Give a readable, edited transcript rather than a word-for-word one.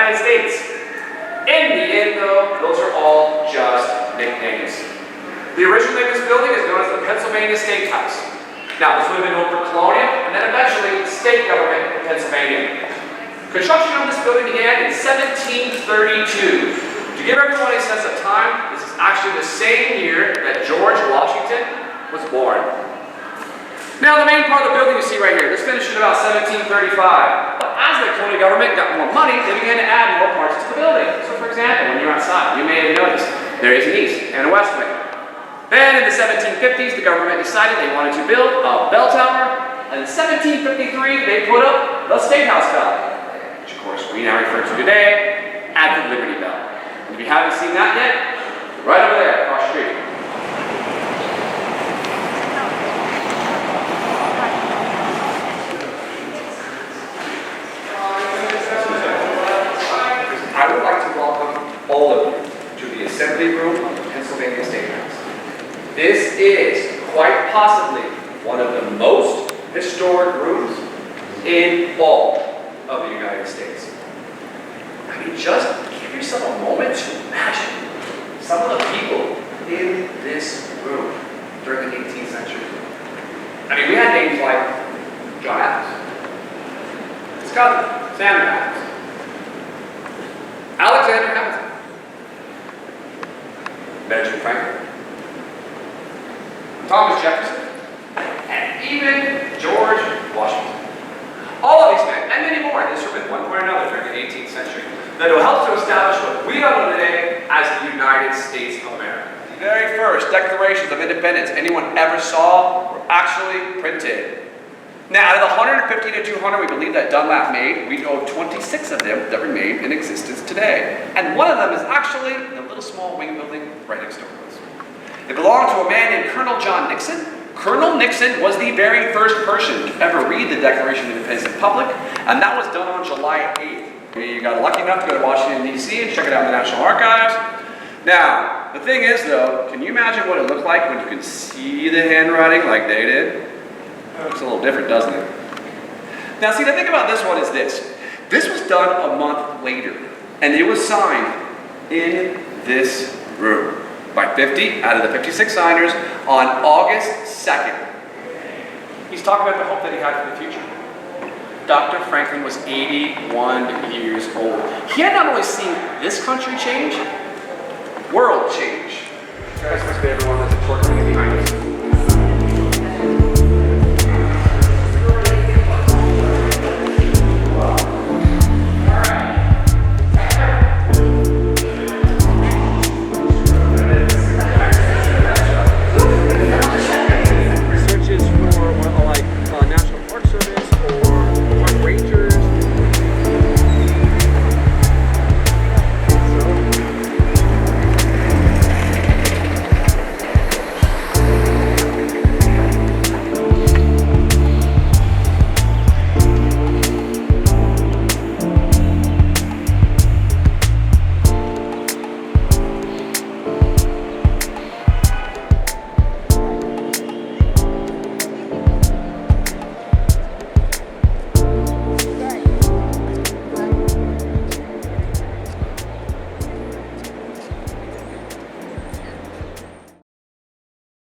United States. In the end, though, those are all just nicknames. The original name of this building is known as the Pennsylvania State House. Now, this would have been known for colonial and then eventually state government in Pennsylvania. Construction of this building began in 1732. To give everyone a sense of time, this is actually the same year that George Washington was born. Now, the main part of the building you see right here, this finished in about 1735. But as the colonial government got more money, they began to add more parts to the building. So, for example, when you're outside, you may have noticed there is an east and a west wing. Then in the 1750s, the government decided they wanted to build a bell tower. And in 1753, they put up the State House bell, which of course we now refer to today as the Liberty Bell. And if you haven't seen that yet, right over there across the street. I would like to welcome all of you to the assembly room of the Pennsylvania State House. This is quite possibly one of the most historic rooms in all of the United States. I mean, just give yourself a moment to imagine some of the people in this room during the 18th century. I mean, we had names like John Adams, his cousin, Samuel Adams, Alexander Hamilton, Benjamin Franklin, Thomas Jefferson, and even George Washington. All of these men, and many more in this room at one point or another during the 18th century, that will help to establish what we know today as the United States of America. The very first declarations of independence anyone ever saw were actually printed. Now, out of the 150 to 200 we believe that Dunlap made, we know of 26 of them that remain in existence today. And one of them is actually the little small wing building right next door to us. It belonged to a man named Colonel John Nixon. Colonel Nixon was the very first person to ever read the Declaration of Independence in public, and that was done on July 8th. You got lucky enough to go to Washington, D.C. and check it out in the National Archives. Now, the thing is, though, can you imagine what it looked like when you could see the handwriting like they did? It looks a little different, doesn't it? Now, see, the thing about this one is this. This was done a month later, and it was signed in this room by 50 out of the 56 signers on August 2nd. He's talking about the hope that he had for the future. Dr. Franklin was 81 years old. He had not only seen this country change, world change. Guys, let's be everyone that's important behind us.